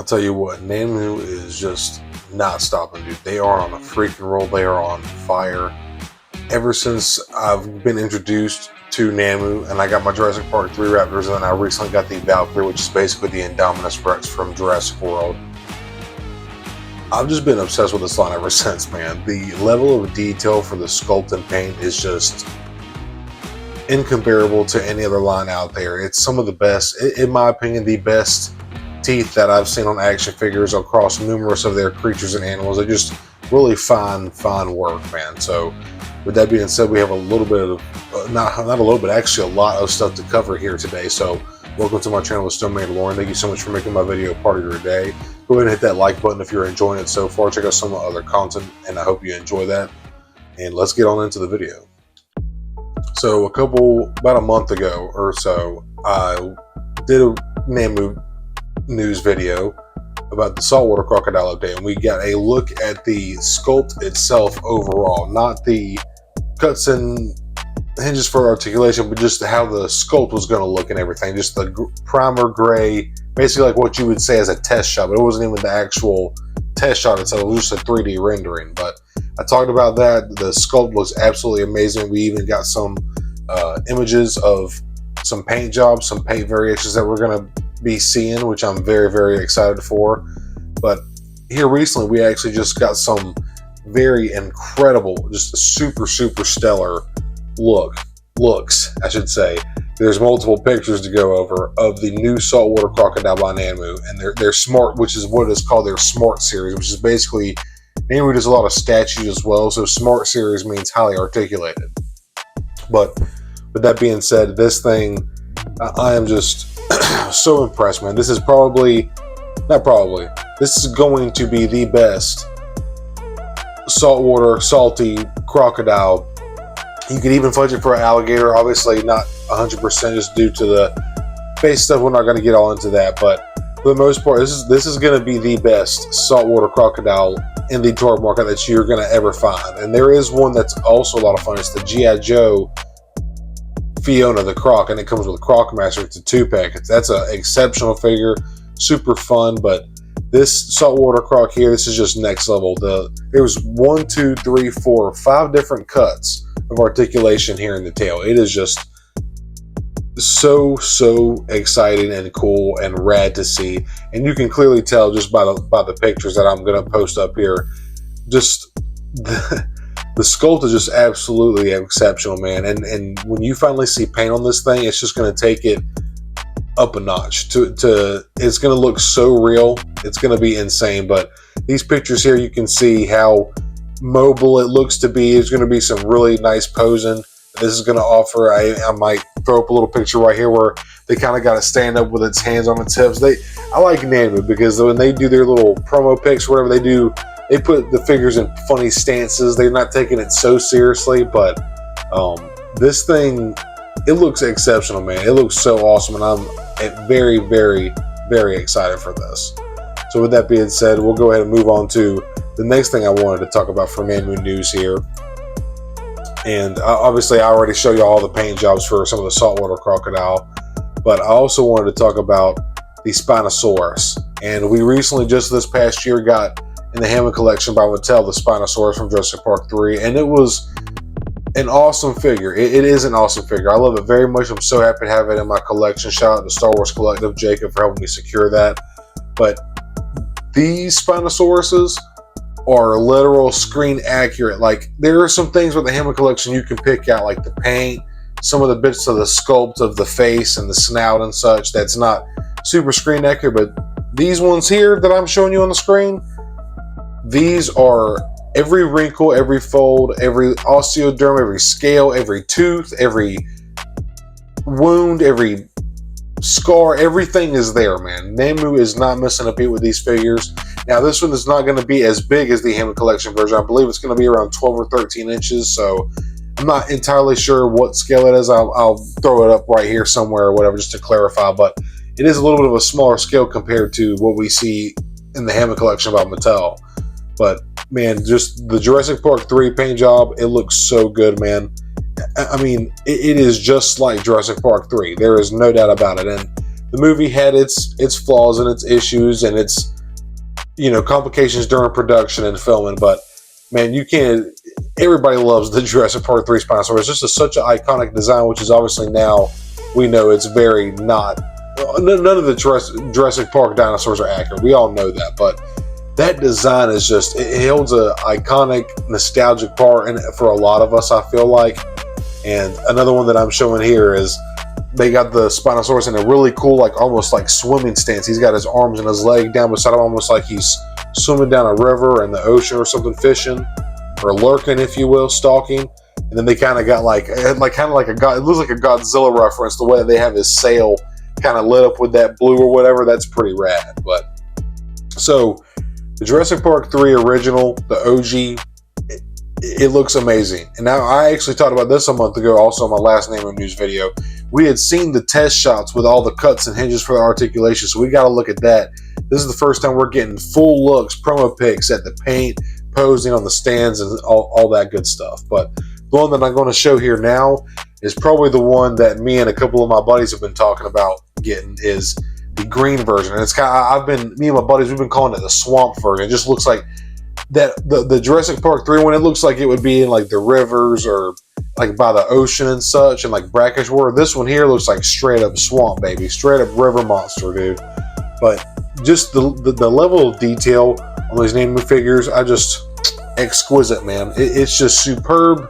tell you what, Nanmu is just not stopping, dude. They are on a freaking roll. They are on fire. Ever since I've been introduced to Nanmu and I got my Jurassic Park 3 Raptors, and then I recently got the Valkyrie, which is basically the Indominus Rex from Jurassic World. I've just been obsessed with this line ever since, man. The level of detail for the sculpt and paint is just incomparable to any other line out there. It's some of the best, in my opinion, the best teeth that I've seen on action figures across numerous of their creatures and animals. They're just really fine work, man. So with that being said, we have a little bit of, not a little bit, actually a lot of stuff to cover here today. So welcome to my channel, It's Still Mandalorian. Thank you so much for making my video part of your day. Go ahead and hit that like button if you're enjoying it so far. Check out some of my other content, and I hope you enjoy that. And let's get on into the video. So about a month ago or so, I did a Nanmu news video about the saltwater crocodile update, and we got a look at the sculpt itself overall, not the cuts and hinges for articulation, but just how the sculpt was going to look and everything. Just the primer gray, basically like what you would say as a test shot, but it wasn't even the actual test shot itself. It was just a 3D rendering. But I talked about that. The sculpt looks absolutely amazing. We even got some images of some paint jobs, some paint variations that we're going to be seeing, which I'm very excited for. But here recently, we actually just got some very incredible, just a super stellar looks, I should say. There's multiple pictures to go over of the new saltwater crocodile by Nanmu, and they're smart, which is what is called their smart series, which is basically, Nanmu does a lot of statues as well, so smart series means highly articulated. But with that being said, this thing, I am just so impressed, man. This is this is going to be the best salty crocodile. You could even fudge it for an alligator. Obviously not 100% just due to the face stuff. We're not going to get all into that, but for the most part, this is going to be the best saltwater crocodile in the toy market that you're going to ever find. And there is one that's also a lot of fun. It's the G.I. Joe Fiona the Croc, and it comes with a Croc Master. It's a 2-pack. That's an exceptional figure, super fun. But this saltwater Croc here, this is just next level. There's 1, 2, 3, 4, 5 different cuts of articulation here in the tail. It is just so exciting and cool and rad to see, and you can clearly tell just by the pictures that I'm going to post up here. Just the sculpt is just absolutely exceptional, man. And when you finally see paint on this thing, it's just going to take it up a notch. It's going to look so real. It's going to be insane. But these pictures here, you can see how mobile it looks to be. There's going to be some really nice posing this is going to offer. I might throw up a little picture right here where they kind of got to stand up with its hands on its hips. I like Nanmu because when they do their little promo pics, whatever they do, they put the figures in funny stances. They're not taking it so seriously, but this thing, it looks exceptional, man. It looks so awesome, and I'm very excited for this. So with that being said, we'll go ahead and move on to the next thing I wanted to talk about for Nanmu news here. And obviously, I already showed you all the paint jobs for some of the saltwater crocodile, but I also wanted to talk about the Spinosaurus. And we recently, just this past year, got in the Hammond collection by Mattel the Spinosaurus from Jurassic Park 3, and it was an awesome figure. It is an awesome figure. I love it very much. I'm so happy to have it in my collection. Shout out to Star Wars Collective, Jacob, for helping me secure that. But these Spinosauruses are literal screen accurate. Like, there are some things with the Hammond collection you can pick out, like the paint, some of the bits of the sculpt of the face and the snout and such, that's not super screen accurate. But these ones here that I'm showing you on the screen, these are every wrinkle, every fold, every osteoderm, every scale, every tooth, every wound, every scar, everything is there, man. Nanmu is not missing a beat with these figures. Now, this one is not going to be as big as the Hammond collection version. I believe it's going to be around 12 or 13 inches, so I'm not entirely sure what scale it is. I'll throw it up right here somewhere or whatever just to clarify, but it is a little bit of a smaller scale compared to what we see in the Hammond collection by Mattel. But man, just the Jurassic Park 3 paint job, it looks so good, man. I mean, it is just like Jurassic Park 3. There is no doubt about it. And the movie had its flaws and its issues and its you know, complications during production and filming. But man, you can't. Everybody loves the Jurassic Park 3 Spinosaurus. It's just such an iconic design, which is obviously now we know it's very not. None of the Jurassic Park dinosaurs are accurate. We all know that, but that design is just, it holds an iconic, nostalgic part in it for a lot of us, I feel like. And another one that I'm showing here is they got the Spinosaurus in a really cool, like almost like swimming stance. He's got his arms and his leg down beside him, almost like he's swimming down a river in the ocean or something, fishing or lurking, if you will, stalking. And then they kind of got like kind of like it looks like a Godzilla reference, the way they have his sail kind of lit up with that blue or whatever. That's pretty rad. But so the Jurassic Park 3 original, the OG, it looks amazing. And now I actually talked about this a month ago, also in my last Nanmu News video. We had seen the test shots with all the cuts and hinges for the articulation, so we got to look at that. This is the first time we're getting full looks, promo pics at the paint, posing on the stands, and all that good stuff. But the one that I'm going to show here now is probably the one that me and a couple of my buddies have been talking about getting, is the green version. And it's kind of, me and my buddies, we've been calling it the swamp version. It just looks like that the Jurassic Park 3 one, it looks like it would be in like the rivers or like by the ocean and such, and like brackish water. This one here looks like straight up swamp, baby, straight up river monster, dude. But just the level of detail on these Nanmu figures, I just, exquisite, man. It's just superb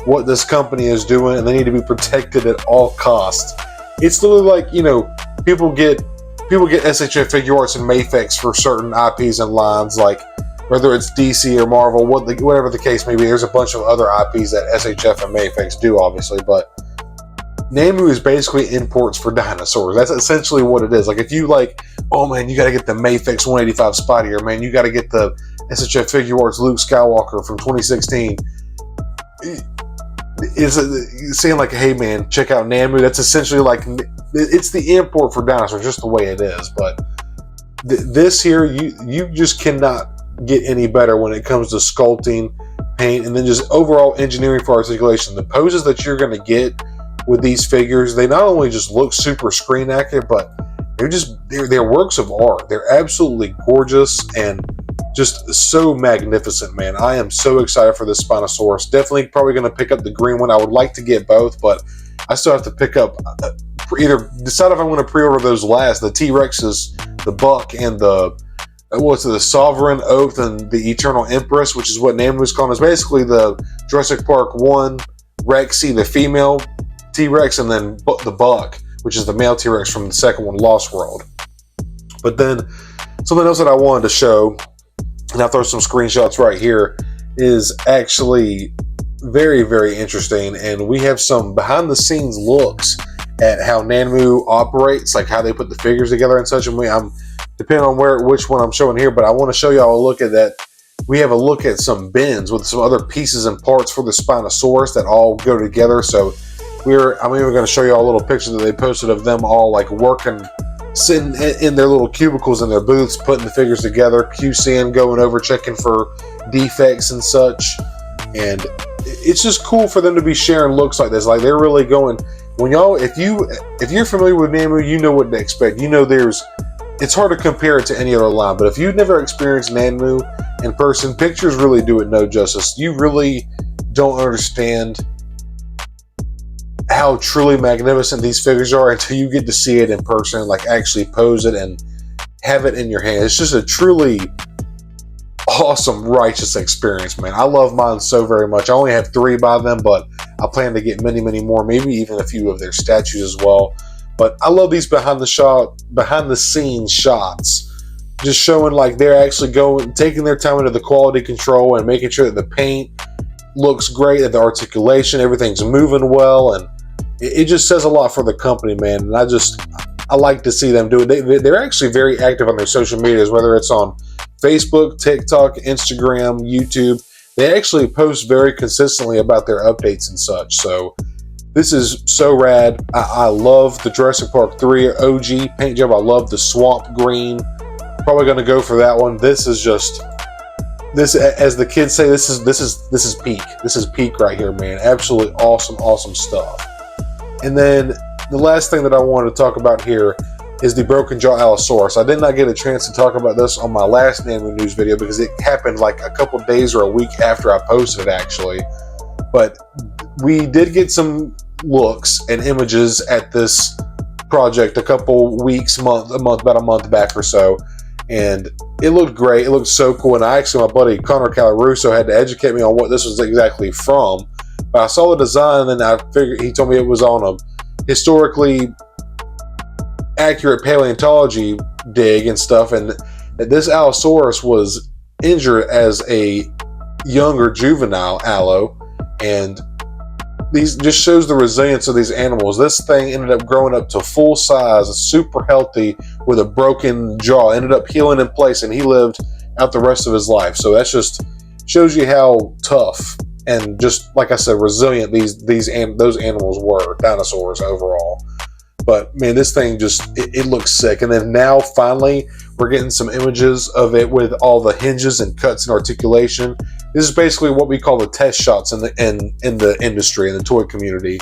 what this company is doing, and they need to be protected at all costs. It's literally like, you know, people get SHF figure arts and Mafex for certain IPs and lines, like whether it's DC or Marvel, whatever the case may be. There's a bunch of other IPs that SHF and Mafex do, obviously, but Nanmu is basically imports for dinosaurs. That's essentially what it is. Like, if you like, oh man, you got to get the Mafex 185 Spotty, or man, you got to get the SHF figure arts Luke Skywalker from 2016. It's saying like, hey man, check out Nanmu. That's essentially like, it's the import for dinosaurs, just the way it is. But this here, you just cannot get any better when it comes to sculpting, paint, and then just overall engineering for articulation. The poses that you're going to get with these figures, they not only just look super screen accurate, but they're works of art. They're absolutely gorgeous and just so magnificent, man. I am so excited for this Spinosaurus. Definitely probably going to pick up the green one. I would like to get both, but I still have to pick up, either decide if I want to pre-order those last, the T-Rexes, the Buck, and the Sovereign Oath and the Eternal Empress, which is what Nanmu is calling. It's basically the Jurassic Park 1 Rexy, the female T-Rex, and then the Buck, which is the male T-Rex from the second one, Lost World. But then something else that I wanted to show, and I'll throw some screenshots right here, is actually very, very interesting. And we have some behind the scenes looks at how Nanmu operates, like how they put the figures together and such. And I'm depending on which one I'm showing here, but I want to show y'all a look at that. We have a look at some bins with some other pieces and parts for the Spinosaurus that all go together. So I'm even going to show y'all a little picture that they posted of them all like working, sitting in their little cubicles in their booths, putting the figures together, QCing, going over, checking for defects and such. And it's just cool for them to be sharing looks like this. Like, they're really going, when y'all, if you're familiar with Nanmu, you know what to expect. You know it's hard to compare it to any other line, but if you've never experienced Nanmu in person, pictures really do it no justice. You really don't understand how truly magnificent these figures are until you get to see it in person, like actually pose it and have it in your hand. It's just a truly awesome, righteous experience, man. I love mine so very much. I only have 3 by them, but I plan to get many, many more, maybe even a few of their statues as well. But I love these behind the scenes shots, just showing like they're actually taking their time into the quality control and making sure that the paint looks great, that the articulation, everything's moving well, and it just says a lot for the company, man. And I like to see them do it. They're actually very active on their social medias, whether it's on Facebook, TikTok, Instagram, YouTube. They actually post very consistently about their updates and such. So this is so rad. I love the Jurassic Park 3 OG paint job. I love the swamp green. Probably going to go for that one. This is just, as the kids say, this is peak. This is peak right here, man. Absolutely awesome, awesome stuff. And then the last thing that I wanted to talk about here is the broken jaw Allosaurus. I did not get a chance to talk about this on my last Nanmu news video because it happened like a couple days or a week after I posted it, actually. But we did get some looks and images at this project a couple weeks, about a month back or so, and it looked great. It looked so cool. And my buddy Connor Calaruso had to educate me on what this was exactly from. But I saw the design, and I figured he told me it was on a historically accurate paleontology dig and stuff, and that this Allosaurus was injured as a younger juvenile Allo, and these just shows the resilience of these animals. This thing ended up growing up to full size, super healthy, with a broken jaw, ended up healing in place, and he lived out the rest of his life. So that's just shows you how tough and, just like I said, resilient those animals were, dinosaurs overall. But man, this thing just, it looks sick. And then now finally we're getting some images of it with all the hinges and cuts and articulation. This is basically what we call the test shots in the industry, in the toy community.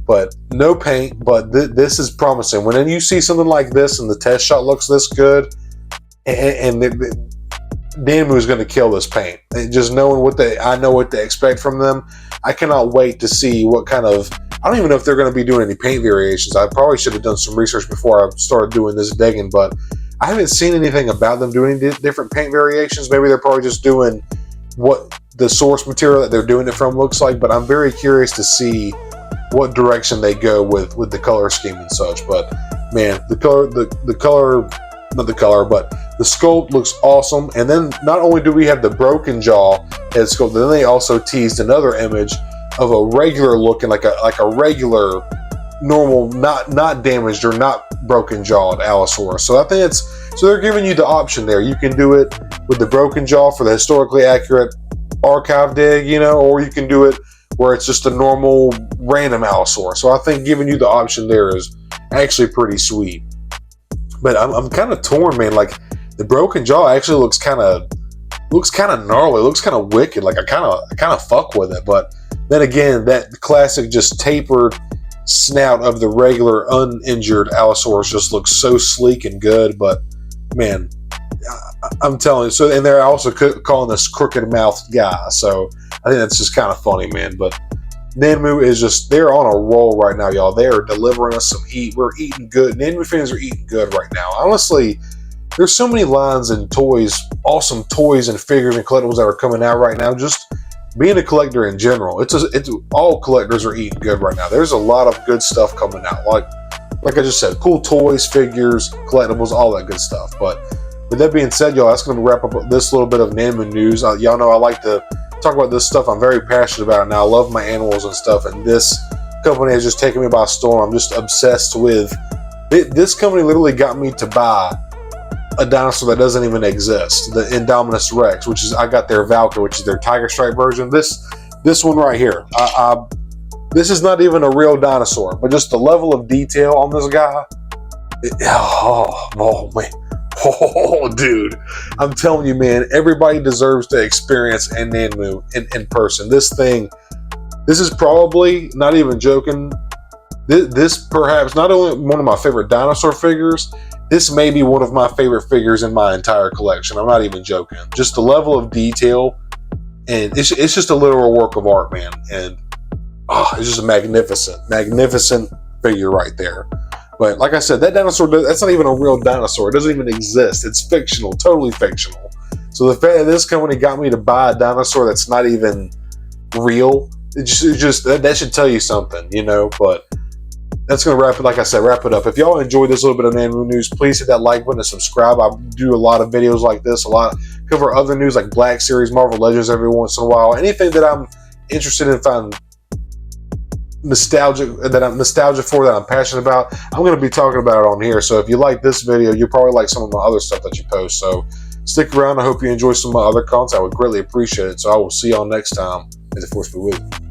But no paint, but this is promising. When you see something like this and the test shot looks this good, and Nanmu is going to kill this paint. And just knowing I know what to expect from them. I cannot wait to see what kind of, I don't even know if they're going to be doing any paint variations. I probably should have done some research before I started doing this digging, but I haven't seen anything about them doing different paint variations. Maybe they're probably just doing what the source material that they're doing it from looks like, but I'm very curious to see what direction they go with the color scheme and such. But man, the sculpt looks awesome. And then not only do we have the broken jaw head sculpt, then they also teased another image of a regular looking, like a regular normal, not damaged or not broken jawed Allosaurus. So I think so they're giving you the option there. You can do it with the broken jaw for the historically accurate archive dig, or you can do it where it's just a normal random Allosaurus. So I think giving you the option there is actually pretty sweet. But I'm kind of torn, man. Like, the broken jaw actually looks kind of gnarly. It looks kind of wicked. Like, I kind of fuck with it. But then again, that classic just tapered snout of the regular uninjured Allosaurus just looks so sleek and good. But man, I'm telling you. So, and they're also calling this crooked mouthed guy. So I think that's just kind of funny, man. But Nanmu is they're on a roll right now, y'all. They are delivering us some heat. We're eating good. Nanmu fans are eating good right now. Honestly, there's so many lines and toys, awesome toys and figures and collectibles that are coming out right now. Just being a collector in general, it's all collectors are eating good right now. There's a lot of good stuff coming out. Like I just said, cool toys, figures, collectibles, all that good stuff. But with that being said, y'all, that's going to wrap up this little bit of Nanmu news. Y'all know I like to talk about this stuff. I'm very passionate about it now. I love my animals and stuff, and this company has just taken me by storm. I'm just obsessed with it. This company literally got me to buy a dinosaur that doesn't even exist, the Indominus Rex, which is, I got their Valkyrie, which is their tiger stripe version. This one right here, this is not even a real dinosaur, but just the level of detail on this guy, oh man. Oh, dude, I'm telling you, man, everybody deserves to experience a Nanmu in person. This is probably, not even joking, this perhaps not only one of my favorite dinosaur figures, this may be one of my favorite figures in my entire collection. I'm not even joking. Just the level of detail, and it's just a literal work of art, man. And it's just a magnificent figure right there. But like I said, that dinosaur, that's not even a real dinosaur. It doesn't even exist. It's fictional, totally fictional. So the fact that this company got me to buy a dinosaur that's not even real, that should tell you something, But that's going to wrap it up. If y'all enjoyed this little bit of Nanmu news, please hit that like button and subscribe. I do a lot of videos like this, cover other news like Black Series, Marvel Legends every once in a while. Anything that I'm interested in finding nostalgia for, that I'm passionate about, I'm going to be talking about it on here. So if you like this video, you'll probably like some of my other stuff that you post. So stick around. I hope you enjoy some of my other content. I would greatly appreciate it. So I will see y'all next time. May the Force be with you.